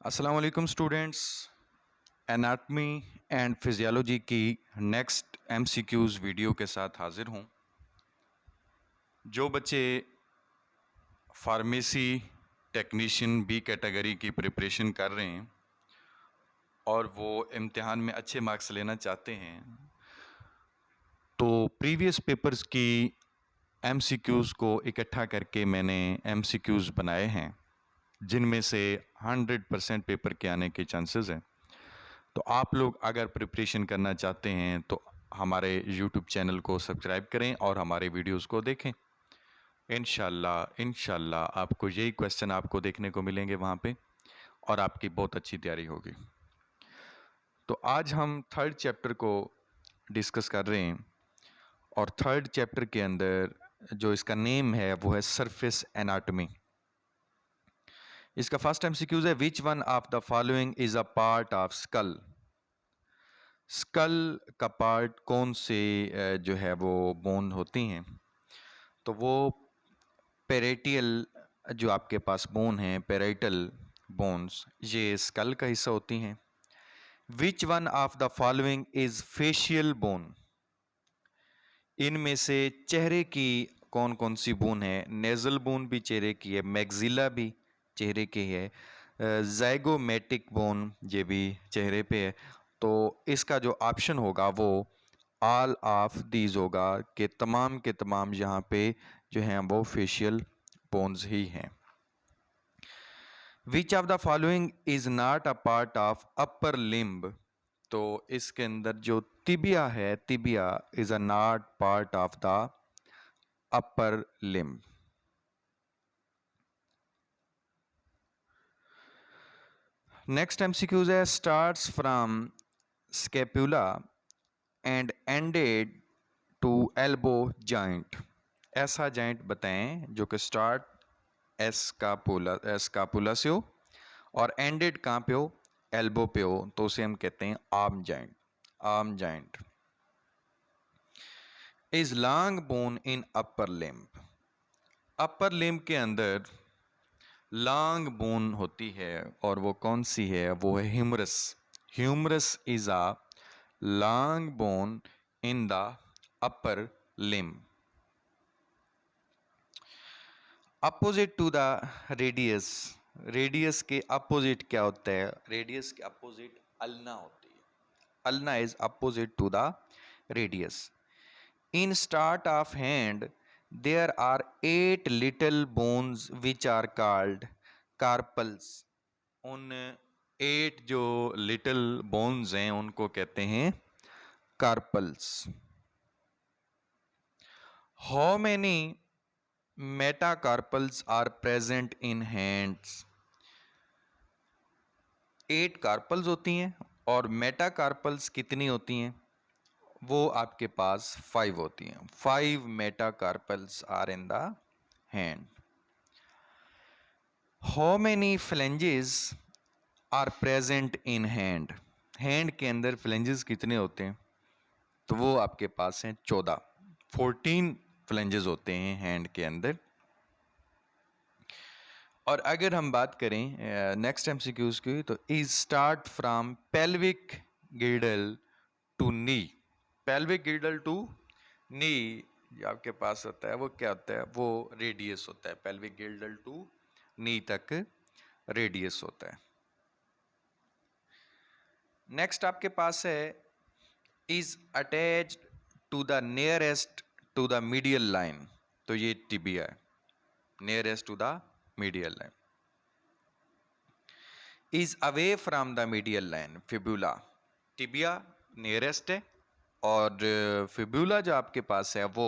अस्सलाम वालेकुम students. Anatomy and physiology की नेक्स्ट एमसीक्यूज़ वीडियो के साथ हाज़िर हूँ। जो बच्चे फार्मेसी टेक्नीशियन बी कैटेगरी की प्रिपरेशन कर रहे हैं और वो इम्तिहान में अच्छे मार्क्स लेना चाहते हैं, तो प्रीवियस पेपर्स की एमसीक्यूज़ को इकट्ठा करके मैंने एमसीक्यूज़ बनाए हैं जिनमें से 100% पेपर के आने के चांसेस हैं। तो आप लोग अगर प्रिपरेशन करना चाहते हैं तो हमारे यूट्यूब चैनल को सब्सक्राइब करें और हमारे वीडियोस को देखें। इंशाल्लाह आपको यही क्वेश्चन आपको देखने को मिलेंगे वहाँ पे और आपकी बहुत अच्छी तैयारी होगी। तो आज हम थर्ड चैप्टर को डिस्कस कर रहे हैं और थर्ड चैप्टर के अंदर जो इसका नेम है वो है सरफेस एनाटॉमी। इसका फर्स्ट एमसीक्यूज है, which one of the following is a part of skull. Skull का पार्ट कौन से जो है वो बोन होती हैं, तो वो पेरेटियल जो आपके पास बोन है, पेराइटल बोन्स, ये स्कल का हिस्सा होती हैं। विच one of the following is facial bone. इनमें से चेहरे की कौन कौन सी बोन है। नेजल बोन भी चेहरे की है, मैग्जिला भी चेहरे की है, जाइगोमेटिक बोन ये भी चेहरे पे है। तो इसका जो ऑप्शन होगा वो ऑल ऑफ दीज होगा कि तमाम के तमाम यहाँ पे जो हैं वो फेशियल बोन्स ही हैं। Which of the following is not a part of upper limb. तो इसके अंदर जो तिबिया है, tibia is a not part of the upper limb. Next MCQs है, starts from scapula and ended to elbow joint. ऐसा joint बताएं जो कि स्टार्ट एस्कापुला से हो और एंडेड कहाँ पे हो, एल्बो पे हो, तो उसे हम कहते हैं arm joint. Arm joint is long bone in upper limb. Upper limb के अंदर लॉन्ग बोन होती है और वो कौन सी है, वो है humerus. Humerus is a long bone in the upper limb. Opposite to the radius. Radius के अपोजिट क्या होता है, रेडियस के अपोजिट अल्ना होती है। Ulna is opposite to the radius. In start of hand there are 8 little bones which are called carpals. उन 8 जो little bones हैं उनको कहते हैं carpals. How many metacarpals are present in hands. 8 carpals होती हैं और मेटाकार्पल्स कितनी होती हैं, वो आपके पास 5 होती हैं। 5 metacarpals are in the hand. How many phalanges are present in hand. Hand के अंदर फ्लेंजेस कितने होते हैं, तो वो आपके पास हैं 14। 14 फ्लेंजेस होते हैं हैंड के अंदर। और अगर हम बात करें नेक्स्ट एमसीक्यूज की, तो is start from pelvic girdle to knee. Pelvic girdle to knee जो आपके पास होता है वो क्या होता है, वो रेडियस होता है। पेल्विक गिल्डल टू नी तक रेडियस होता है। नेक्स्ट आपके पास है, is attached to the nearest to the medial line. तो ये टिबिया है, nearest to the medial line. Is away from the medial line, fibula. Tibia nearest है और फिब्यूला जो आपके पास है वो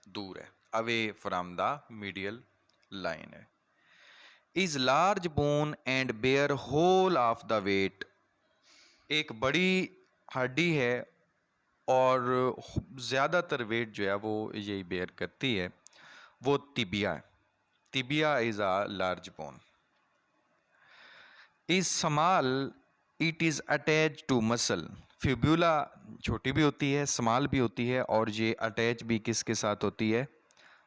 दूर है, away from the medial line है। Is large bone and bear whole of the weight. एक बड़ी हड्डी है और ज़्यादातर वेट जो है वो यही बेयर करती है, वो तिबिया है। Tibia is a large bone. Is small, it is attach to muscle. Fibula छोटी भी होती है, स्मॉल भी होती है और ये अटैच भी किसके साथ होती है,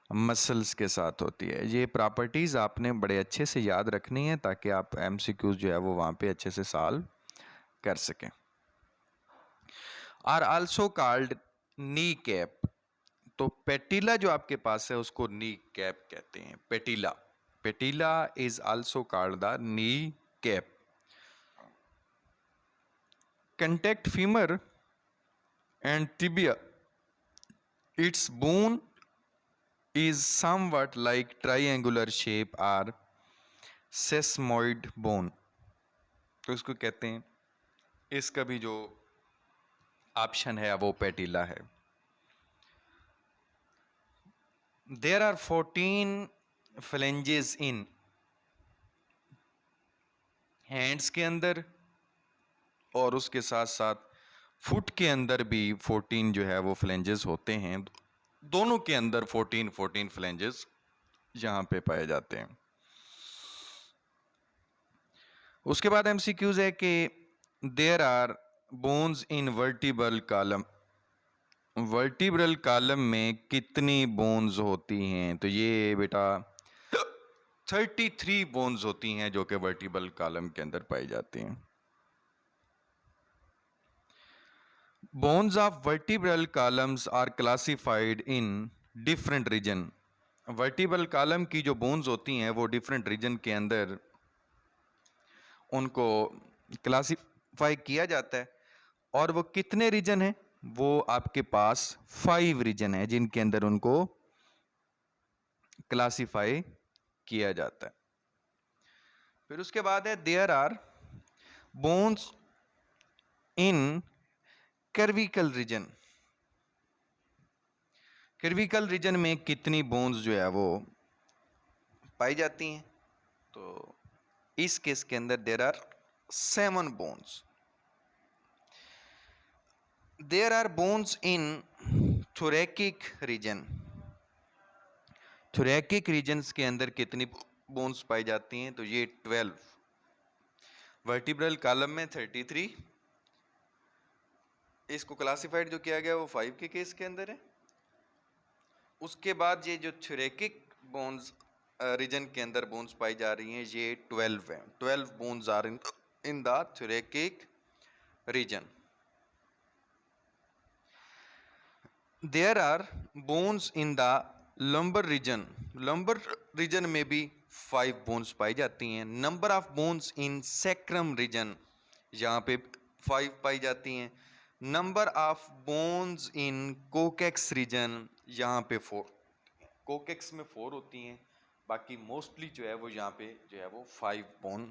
मसल्स के साथ होती है। ये प्रॉपर्टीज़ आपने बड़े अच्छे से याद रखनी है ताकि आप एमसीक्यूज जो है वो वहाँ पे अच्छे से सॉल्व कर सकें। Are also called knee cap. तो पेटिला जो आपके पास है उसको नी कैप कहते हैं। Patella, patella is also called the knee cap. Contact femur and tibia, it's bone is somewhat like triangular shape or sesamoid bone। तो इसको कहते हैं, इसका भी जो ऑप्शन है वो पेटिला है। There are 14 phalanges in hands के अंदर, और उसके साथ साथ फुट के अंदर भी 14 जो है वो फ्लेंजेस होते हैं। दोनों के अंदर 14 फ्लेंजेस यहाँ पे पाए जाते हैं। उसके बाद एमसीक्यूज है कि there are bones in vertebral column. Vertebral column में कितनी बोन्स होती हैं? तो ये बेटा 33 बोन्स होती हैं जो कि वर्टिब्रल कॉलम के अंदर पाई जाती हैं। Bones of vertebral columns are classified in different region. Vertebral column की जो बोन्स होती हैं वो डिफरेंट रीजन के अंदर उनको क्लासिफाई किया जाता है। और वो कितने रीजन हैं? वो आपके पास 5 रीजन है जिनके अंदर उनको क्लासिफाई किया जाता है। फिर उसके बाद है there are bones in cervical region. Cervical region में कितनी बोन्स जो है वो पाई जाती हैं? तो इस केस के अंदर there are 7 bones. There are bones in thoracic region. Thoracic regions के अंदर कितनी बोन्स पाई जाती हैं? तो ये 12। वर्टिब्रल कॉलम में 33, इसको क्लासिफाइड जो किया गया वो 5 के केस के अंदर है। उसके बाद ये जो थोरैकिक बोन्स रीजन के अंदर बोन्स पाई जा रही हैं ये 12 हैं। 12 bones are in the thoracic region. There are bones in the lumbar region. Lumbar region में भी 5 बोन्स पाई जाती हैं। Number of bones in sacrum region, यहाँ पे 5 पाई जाती हैं। Number of bones in coccyx region, यहाँ पे 4। कोकेक्स में 4 होती हैं, बाकी मोस्टली जो है वो यहाँ पे जो है वो 5 बोन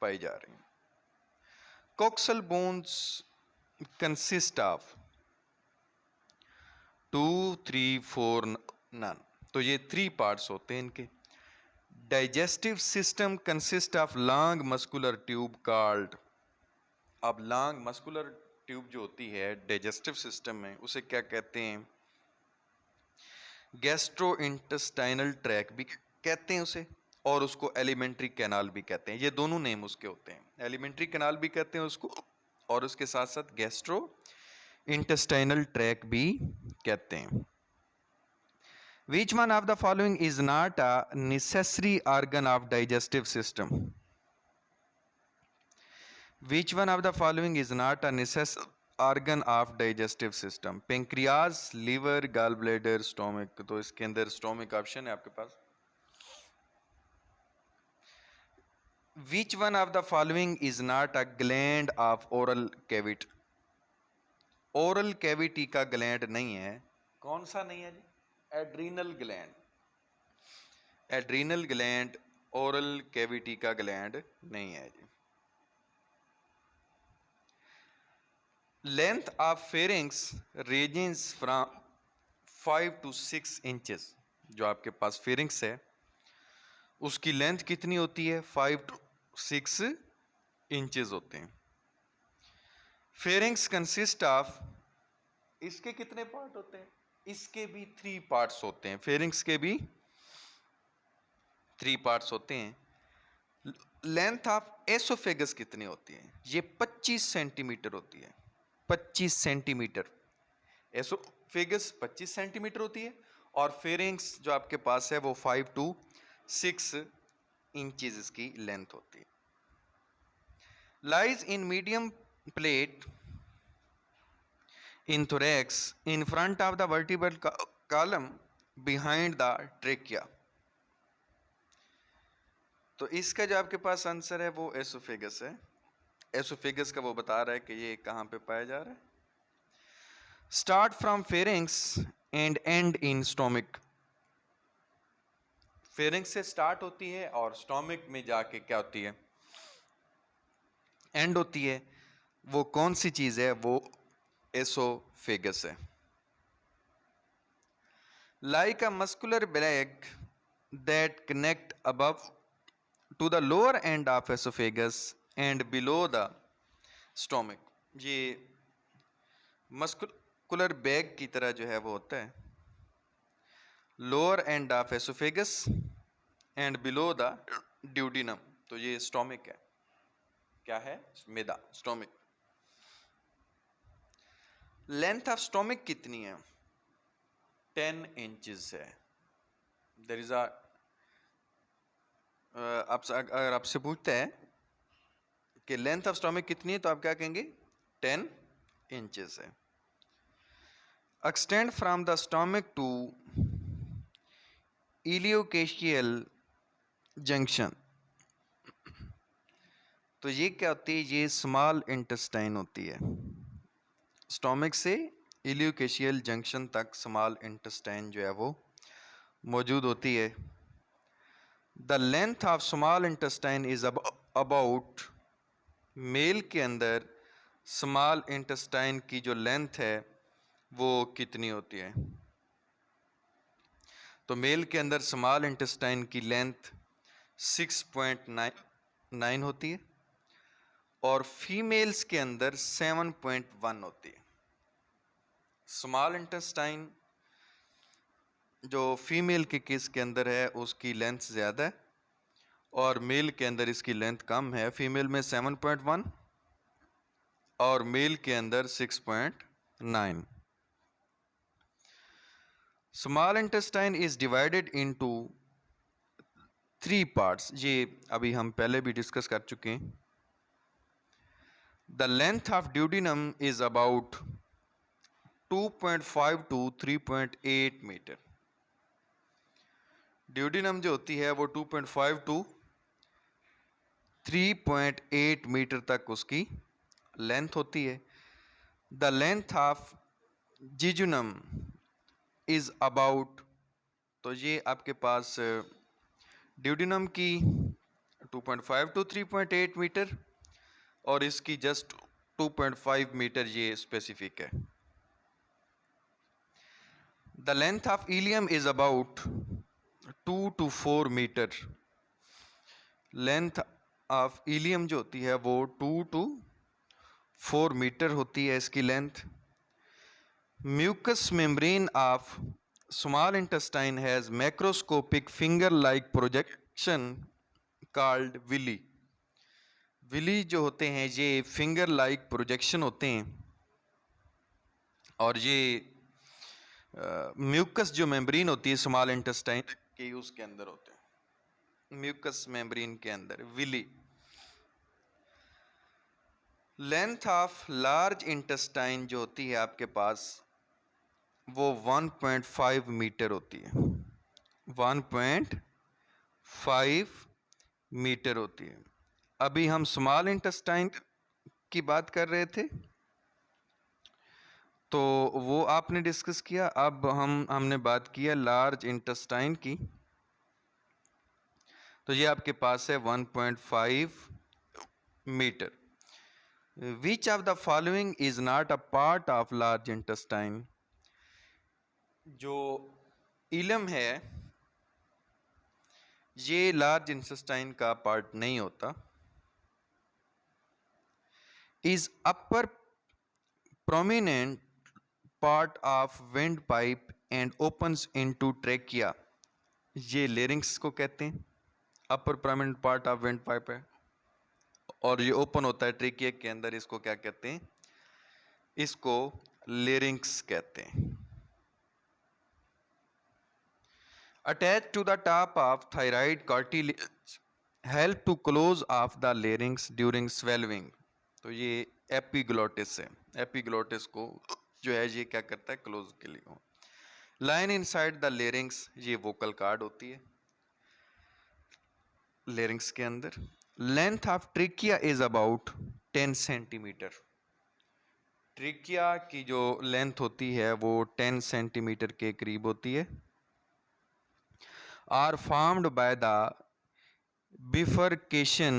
पाई जा रही हैं। Coxal bones consist of 2, 3, 4 none. तो ये 3 पार्ट्स होते हैं इनके। Digestive system consist of long muscular tube called. अब लॉन्ग मस्कुलर ट्यूब जो होती है डाइजेस्टिव सिस्टम में उसे क्या कहते हैं? गैस्ट्रोइंटेस्टाइनल ट्रैक भी कहते हैं उसे, और उसको एलिमेंट्री कैनाल भी कहते हैं। ये दोनों नेम उसके होते हैं। एलिमेंट्री कैनाल भी कहते हैं उसको, और उसके साथ साथ गैस्ट्रो इंटेस्टाइनल ट्रैक भी कहते हैं। Which one of the following is not a necessary organ of digestive system? Which one of the following is not a necessary organ of digestive system? Pancreas, liver, gallbladder, stomach। तो इसके अंदर stomach option है आपके पास। Which one of the following is not a gland of oral cavity? Oral cavity का gland नहीं है। कौन सा नहीं है जी? Adrenal gland. Adrenal gland oral cavity का ग्लैंड नहीं है जी। Length of pharynx ranges from 5 to 6 inches. जो आपके पास फेरिंग्स है उसकी लेंथ कितनी होती है? 5 to 6 इंचेस होते हैं। फेरिंग्स कंसिस्ट ऑफ, इसके कितने पार्ट होते हैं? इसके भी 3 पार्ट्स होते हैं। फेरिंग्स के भी 3 पार्ट्स होते हैं। लेंथ ऑफ एसोफेगस कितनी होती है? ये 25 सेंटीमीटर होती है। 25 सेंटीमीटर एसोफेगस 25 सेंटीमीटर होती है, और फेरिंग्स जो आपके पास है वो 5 to 6 इंचेस इसकी लेंथ होती है। Lies in medium plate in thorax in front of the vertebral column behind the trachea। तो इसका जो आपके पास आंसर है वो एसोफेगस है। एसोफेगस का वो बता रहा है कि ये कहाँ पे पाया जा रहा है। Start from pharynx and and in stomach. Pharynx से स्टार्ट होती है और स्टोमिक में जाके क्या होती है, एंड होती है। वो कौन सी चीज है, वो एसोफेगस है। Like a muscular bag that connect above to the lower end of esophagus and below the stomach। ये मस्कुलर बैग की तरह जो है वो होता है, lower end of oesophagus and below the duodenum. तो ये स्टोमिक है। क्या है? मैदा, स्टोमिक। लेंथ ऑफ स्टोमिक कितनी है? 10 इंचेस है। देयर इज अगर आपसे पूछते हैं कि लेंथ ऑफ स्टोमिक कितनी है तो आप क्या कहेंगे? 10 इंचेस है। Extend from the stomach to ileocaecal junction. तो ये क्या होती है? ये स्मॉल इंटेस्टाइन होती है। स्टोमिक से इलियोकेशियल जंक्शन तक स्मॉल इंटेस्टाइन जो है वो मौजूद होती है। The length of small intestine is about, male के अंदर स्मॉल इंटेस्टाइन की जो लेंथ है वो कितनी होती है? तो मेल के अंदर स्मॉल इंटेस्टाइन की लेंथ 6.9 होती है और फीमेल्स के अंदर 7.1 होती है। स्मॉल इंटेस्टाइन जो फीमेल के केस के अंदर है उसकी लेंथ ज़्यादा है और मेल के अंदर इसकी लेंथ कम है। फीमेल में 7.1 और मेल के अंदर 6.9। Small intestine is divided into 3 parts. ये अभी हम पहले भी डिस्कस कर चुके हैं। The length of duodenum is about 2.5 to 3.8 metre. Duodenum जो होती है वो 2.5 to 3.8 मीटर तक उसकी लेंथ होती है। The length of jejunum is about, तो ये आपके पास ड्यूडिनम की 2.5 to 3.8 मीटर और इसकी जस्ट 2.5 मीटर ये स्पेसिफिक है। The length of ileum is about 2 to 4 metre. Length of ileum जो होती है वो 2 to 4 मीटर होती है इसकी length. Mucous membrane of small intestine has macroscopic finger like projection called villi. Villi जो होते हैं ये फिंगर लाइक प्रोजेक्शन होते हैं और ये म्यूकस जो मेम्ब्रेन होती है स्मॉल इंटेस्टाइन के उसके अंदर होते हैं, म्यूकस मेम्ब्रेन के अंदर villi. Length of large intestine जो होती है आपके पास वो 1.5 मीटर होती है। 1.5 मीटर होती है। अभी हम स्मॉल इंटेस्टाइन की बात कर रहे थे तो वो आपने डिस्कस किया। अब हमने बात किया लार्ज इंटेस्टाइन की, तो ये आपके पास है 1.5 metre. Which of the following is not a part of large intestine. जो इलम है ये लार्ज इंटेस्टाइन का पार्ट नहीं होता। Is upper prominent part of wind pipe and opens into trachea. ये लेरिंग्स को कहते हैं। Upper prominent part of wind pipe है और ये ओपन होता है ट्रेकिया के अंदर। इसको क्या कहते हैं? इसको लेरिंग्स कहते हैं। attached to the top of thyroid cartilage help to close off the larynx during swallowing। तो ये एपिग्लोटिस है, एपिग्लोटिस को जो है ये क्या करता है, क्लोज के लिए। लाइन इनसाइड द लेरिंग्स, ये वोकल कार्ड होती है लेरिंग्स के अंदर। Length of trachea is about 10 centimetre. Trachea की जो लेंथ होती है वो 10 सेंटीमीटर के करीब होती है। Are formed by the bifurcation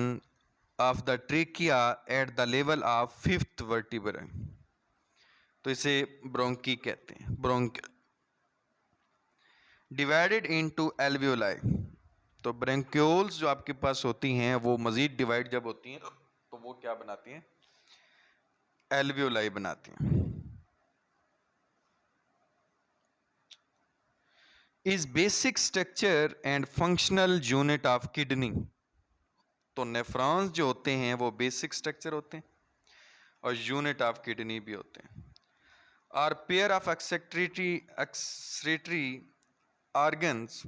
of the trachea at the level of fifth vertebra। तो इसे ब्रोंकी कहते हैं, ब्रोंक। डिवाइडेड इनटू एल्वियोलाई, तो ब्रोंक्यूल्स जो आपके पास होती हैं वो मजीद डिवाइड जब होती हैं तो वो क्या बनाती हैं, एल्वियोलाई बनाती हैं। Is basic structure and functional unit of kidney. तो नेफ्रॉन्स जो होते हैं वो बेसिक स्ट्रक्चर होते हैं और यूनिट ऑफ किडनी भी होते हैं। और pair of excretory organs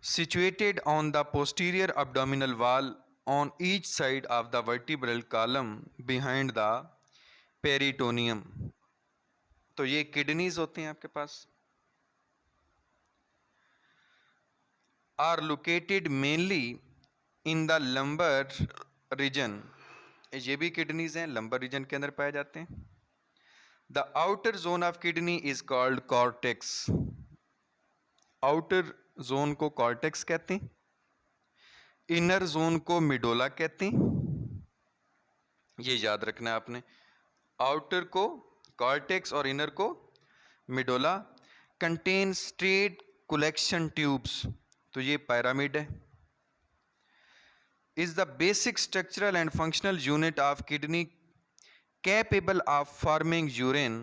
situated on the posterior abdominal wall on each side of the vertebral column behind the peritoneum। तो ये किडनीज होते हैं आपके पास। Are located mainly in the lumbar region, ये भी किडनीज हैं, लंबर रीजन के अंदर पाए जाते हैं। The outer zone of kidney is called cortex. Outer zone को कॉर्टेक्स कहते हैं, इनर जोन को मिडोला कहते हैं। ये याद रखना है आपने, आउटर को कॉर्टेक्स और इनर को मिडोला। कंटेन स्ट्रेट कलेक्शन ट्यूब्स, तो ये पिरामिड है। Is the basic structural and functional unit of kidney capable of forming urine.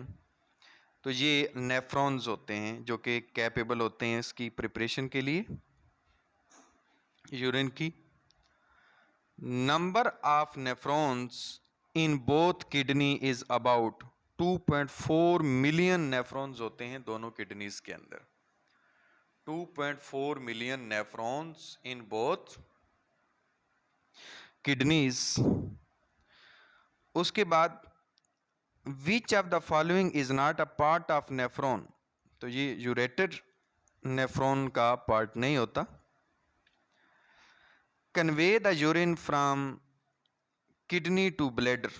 तो ये नेफ्रॉन्स होते हैं जो कि कैपेबल होते हैं इसकी प्रिपरेशन के लिए, यूरिन की। Number of nephrons in both kidney is about 2.4 million nephrons होते हैं दोनों किडनीज के अंदर। 2.4 million nephrons in both kidneys. उसके बाद which of the following is not a part of nephron. तो ये यूरेटर नेफ्रॉन का पार्ट नहीं होता। Convey the urine from kidney to bladder,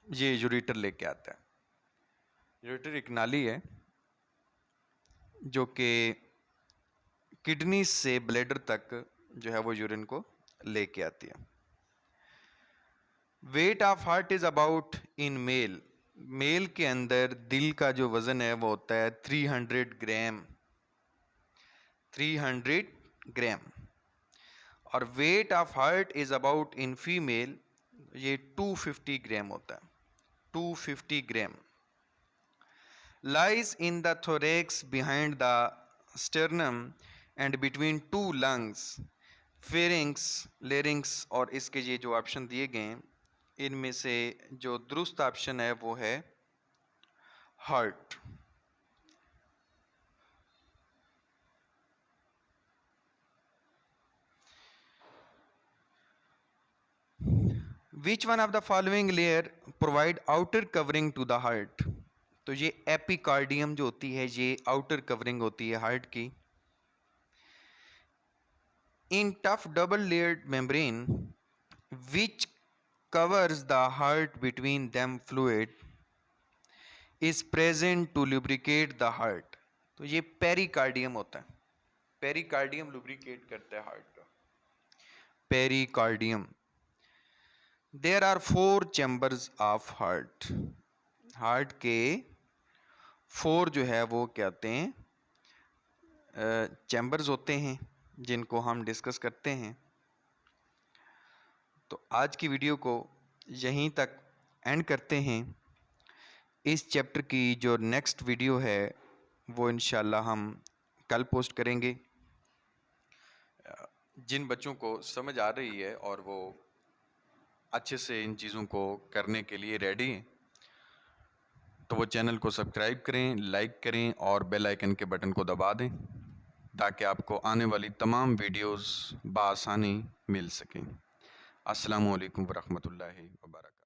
ये यूरेटर लेके आता है। यूरेटर एक नाली है जो कि किडनी से ब्लैडर तक जो है वो यूरिन को लेके आती है। Weight of heart is about in male, male के अंदर दिल का जो वजन है वो होता है 300 ग्राम, 300 ग्राम। और weight of heart is about in female, ये 250 ग्राम होता है, 250 gram. Lies in the thorax behind the sternum and between two lungs, pharynx, larynx. और इसके ये जो ऑप्शन दिए गए हैं इनमें से जो दुरुस्त ऑप्शन है वो है heart. Which one of the following layer provide outer covering to the heart. तो ये एपिकार्डियम जो होती है ये आउटर कवरिंग होती है हार्ट की। इन tough double layered membrane which covers the heart between them fluid is present to lubricate the heart। तो ये पेरिकार्डियम होता है, पेरिकार्डियम लुब्रिकेट करता है हार्ट का, pericardium. There are 4 chambers of heart, heart के 4 जो है वो क्या होते हैं, चैम्बर्स होते हैं जिनको हम डिस्कस करते हैं। तो आज की वीडियो को यहीं तक एंड करते हैं। इस चैप्टर की जो नेक्स्ट वीडियो है वो इंशाल्लाह हम कल पोस्ट करेंगे। जिन बच्चों को समझ आ रही है और वो अच्छे से इन चीज़ों को करने के लिए रेडी हैं तो वो चैनल को सब्सक्राइब करें, लाइक करें और बेल आइकन के बटन को दबा दें ताकि आपको आने वाली तमाम वीडियोस बआसानी मिल सकें। अस्सलामु अलैकुम वरहमतुल्लाहि वबरकातुहू।